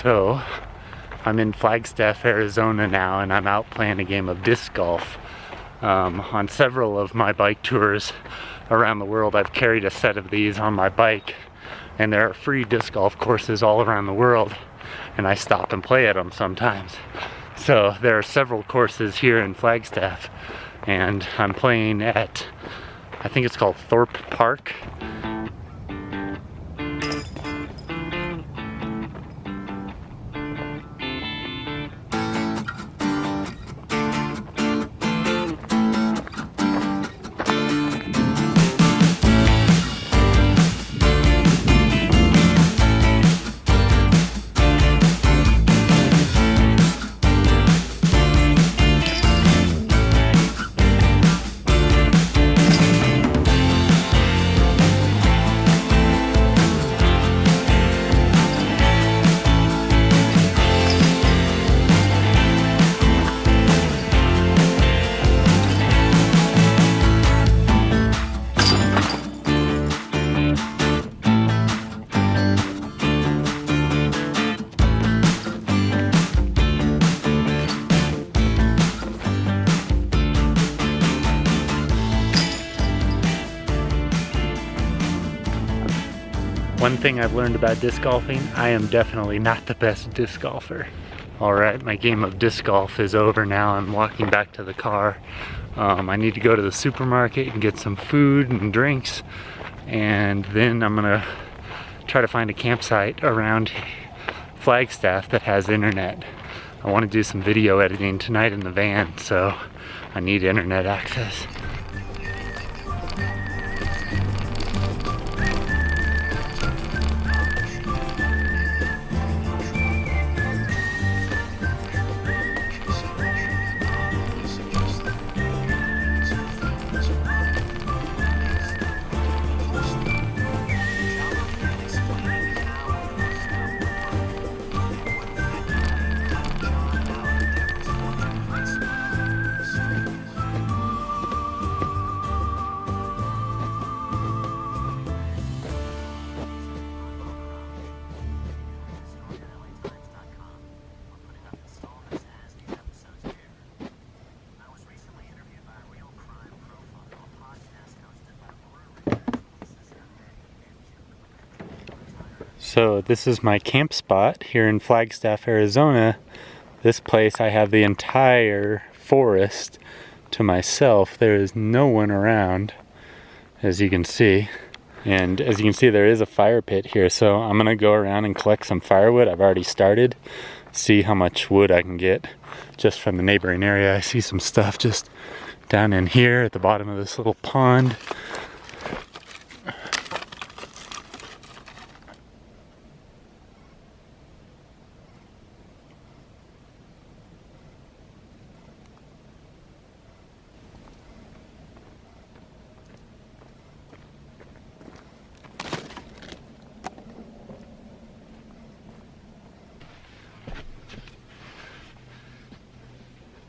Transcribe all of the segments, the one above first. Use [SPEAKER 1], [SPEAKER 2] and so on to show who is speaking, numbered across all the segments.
[SPEAKER 1] So I'm in Flagstaff, Arizona now, and I'm out playing a game of disc golf. On several of my bike tours around the world, I've carried a set of these on my bike, and there are free disc golf courses all around the world, and I stop and play at them sometimes. So there are several courses here in Flagstaff, and I'm playing at, I think it's called Thorpe Park. One thing I've learned about disc golfing, I am definitely not the best disc golfer. Alright, my game of disc golf is over now. I'm walking back to the car. I need to go to the supermarket and get some food and drinks, and then I'm gonna try to find a campsite around Flagstaff that has internet. I want to do some video editing tonight in the van, so I need internet access. So this is my camp spot here in Flagstaff, Arizona. This place, I have the entire forest to myself. There is no one around, as you can see. And as you can see, there is a fire pit here. So I'm gonna go around and collect some firewood. I've already started. See how much wood I can get just from the neighboring area. I see some stuff just down in here at the bottom of this little pond.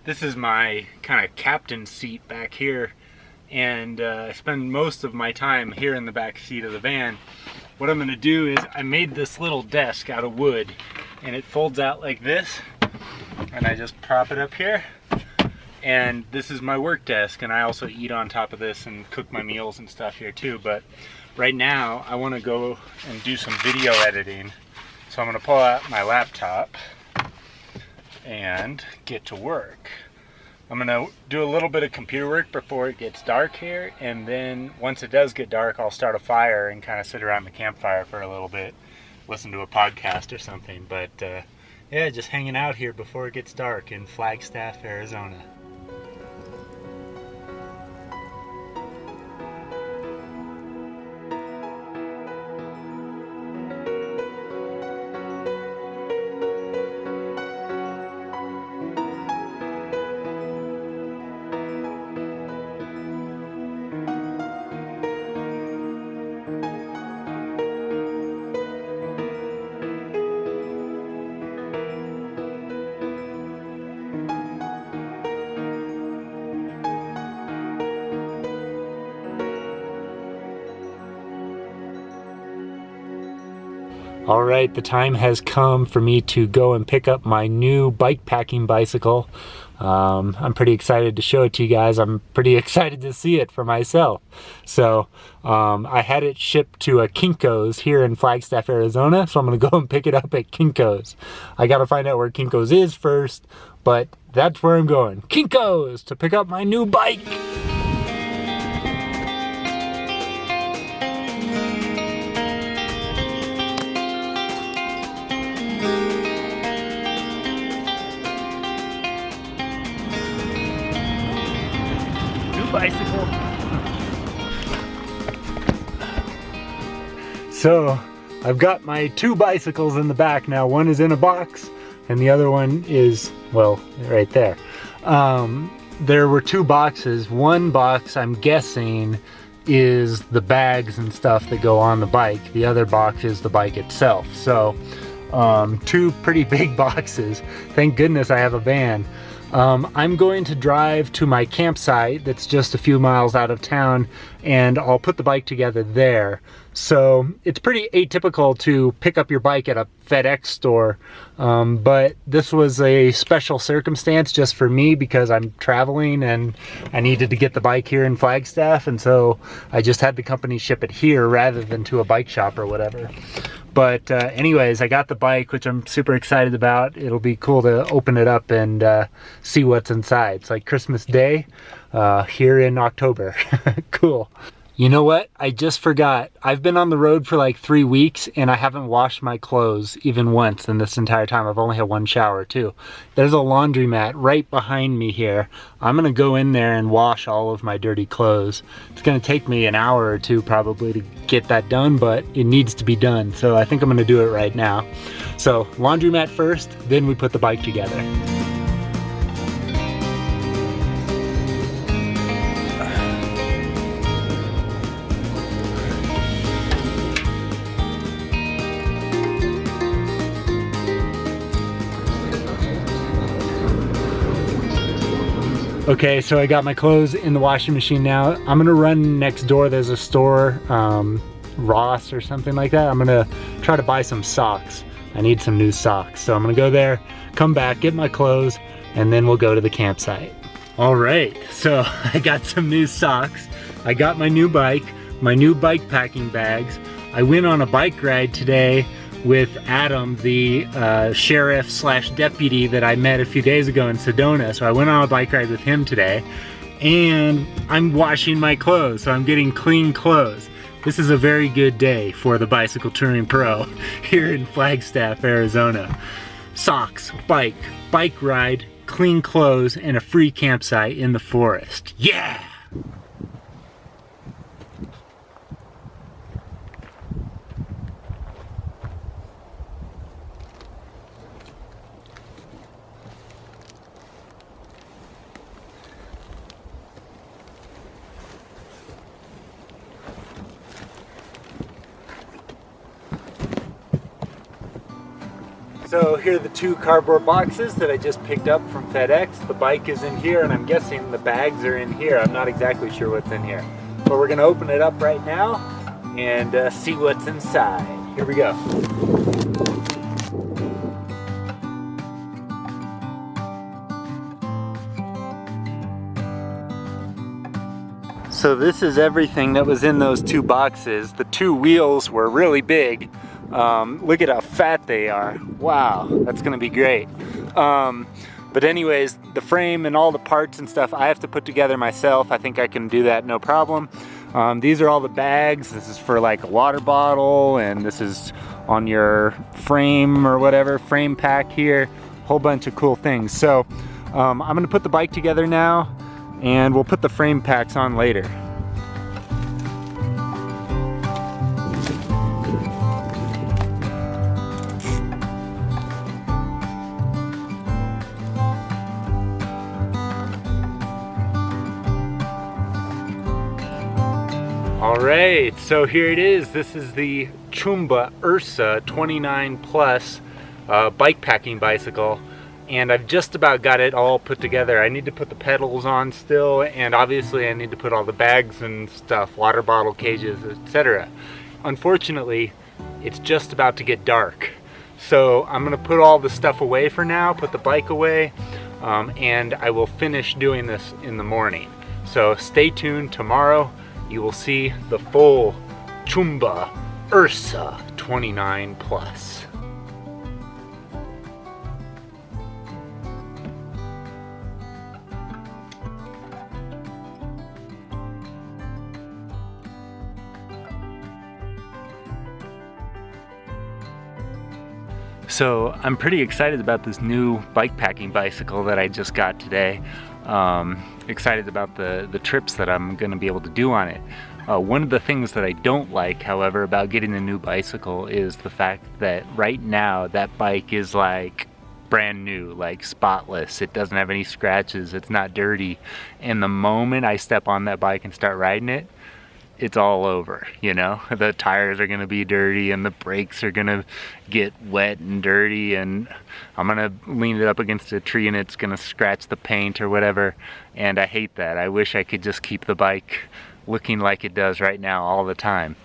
[SPEAKER 1] This is my kind of captain seat back here, and I spend most of my time here in the back seat of the van. What I'm going to do is I made this little desk out of wood, and it folds out like this, and I just prop it up here, and this is my work desk, and I also eat on top of this and cook my meals and stuff here too. But right now I want to go and do some video editing, so I'm going to pull out my laptop and get to work. I'm gonna do a little bit of computer work before it gets dark here, and then once it does get dark, I'll start a fire and kind of sit around the campfire for a little bit, listen to a podcast or something. But yeah, just hanging out here before it gets dark in Flagstaff, Arizona. All right, the time has come for me to go and pick up my new bike packing bicycle. I'm pretty excited to show it to you guys. I'm pretty excited to see it for myself. So I had it shipped to a Kinko's here in Flagstaff, Arizona. So I'm gonna go and pick it up at Kinko's. I gotta find out where Kinko's is first, but that's where I'm going. Kinko's to pick up my new bike. Bicycle. So I've got my two bicycles in the back now. One is in a box and the other one is, well, right there. There were two boxes. One box, I'm guessing, is the bags and stuff that go on the bike. The other box is the bike itself. So two pretty big boxes. Thank goodness I have a van. I'm going to drive to my campsite that's just a few miles out of town, and I'll put the bike together there. So it's pretty atypical to pick up your bike at a FedEx store, but this was a special circumstance just for me because I'm traveling and I needed to get the bike here in Flagstaff, and so I just had the company ship it here rather than to a bike shop or whatever. But anyways, I got the bike, which I'm super excited about. It'll be cool to open it up and see what's inside. It's like Christmas Day here in October. Cool. You know what? I just forgot. I've been on the road for like 3 weeks and I haven't washed my clothes even once in this entire time. I've only had one shower too. There's a laundromat right behind me here. I'm gonna go in there and wash all of my dirty clothes. It's gonna take me an hour or two probably to get that done, but it needs to be done. So I think I'm gonna do it right now. So laundromat first, then we put the bike together. Okay, so I got my clothes in the washing machine now. I'm gonna run next door. There's a store, Ross or something like that. I'm gonna try to buy some socks. I need some new socks. So I'm gonna go there, come back, get my clothes, and then we'll go to the campsite. All right, so I got some new socks. I got my new bike packing bags. I went on a bike ride today with Adam, the sheriff slash deputy that I met a few days ago in Sedona. So I went on a bike ride with him today, and I'm washing my clothes, so I'm getting clean clothes. This is a very good day for the Bicycle Touring Pro here in Flagstaff, Arizona. Socks, bike ride, clean clothes, and a free campsite in the forest. Yeah! So here are the two cardboard boxes that I just picked up from FedEx. The bike is in here, and I'm guessing the bags are in here. I'm not exactly sure what's in here. But we're gonna open it up right now and see what's inside. Here we go. So this is everything that was in those two boxes. The two wheels were really big. Look at how fat they are. Wow, that's gonna be great. But anyways, the frame and all the parts and stuff I have to put together myself. I think I can do that no problem. These are all the bags. This is for like a water bottle, and this is on your frame or whatever, frame pack here. Whole bunch of cool things. So I'm gonna put the bike together now, and we'll put the frame packs on later. Alright, so here it is. This is the Chumba Ursa 29 plus bike packing bicycle, and I've just about got it all put together. I need to put the pedals on still, and obviously I need to put all the bags and stuff, water bottle cages, etc. Unfortunately, it's just about to get dark. So I'm gonna put all the stuff away for now, put the bike away, and I will finish doing this in the morning. So stay tuned. Tomorrow you will see the full Chumba Ursa 29 Plus. So I'm pretty excited about this new bike packing bicycle that I just got today. Excited about the trips that I'm going to be able to do on it. One of the things that I don't like, however, about getting the new bicycle is the fact that right now that bike is like brand new, like spotless. It doesn't have any scratches, it's not dirty. And the moment I step on that bike and start riding it, it's all over, you know? The tires are gonna be dirty and the brakes are gonna get wet and dirty, and I'm gonna lean it up against a tree and it's gonna scratch the paint or whatever, and I hate that. I wish I could just keep the bike looking like it does right now all the time,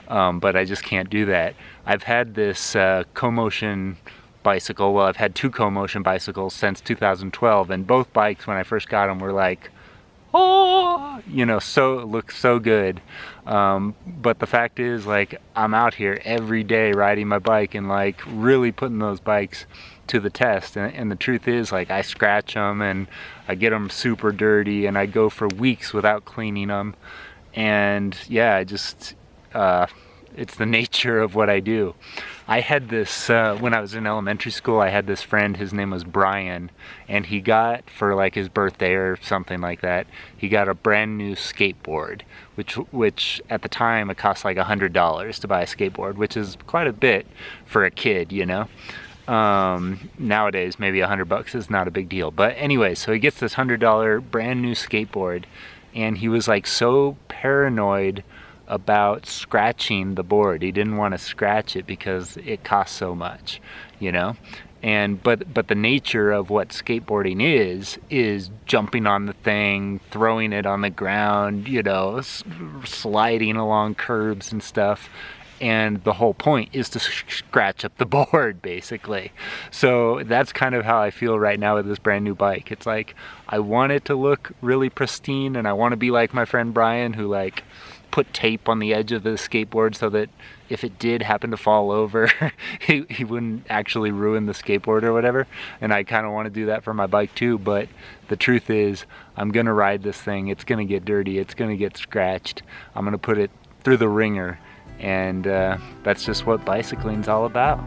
[SPEAKER 1] but I just can't do that. I've had this co-motion bicycle, well, I've had two co-motion bicycles since 2012, and both bikes when I first got them were like, oh, you know, so it looks so good. But the fact is, like, I'm out here every day riding my bike and like really putting those bikes to the test, and the truth is, like, I scratch them and I get them super dirty and I go for weeks without cleaning them, and yeah, I just it's the nature of what I do. I had this, when I was in elementary school, I had this friend, his name was Brian, and he got, for like his birthday or something like that, he got a brand new skateboard, which at the time it cost like $100 to buy a skateboard, which is quite a bit for a kid, you know. Nowadays maybe $100 is not a big deal, but anyway, so he gets this $100 brand new skateboard, and he was like so paranoid about scratching the board. He didn't want to scratch it because it cost so much, you know. And but the nature of what skateboarding is jumping on the thing, throwing it on the ground, you know, sliding along curbs and stuff. And the whole point is to scratch up the board, basically. So that's kind of how I feel right now with this brand new bike. It's like, I want it to look really pristine, and I want to be like my friend Brian, who like put tape on the edge of the skateboard so that if it did happen to fall over, he wouldn't actually ruin the skateboard or whatever. And I kind of want to do that for my bike too, but the truth is, I'm gonna ride this thing. It's gonna get dirty, it's gonna get scratched. I'm gonna put it through the ringer, and that's just what bicycling's all about.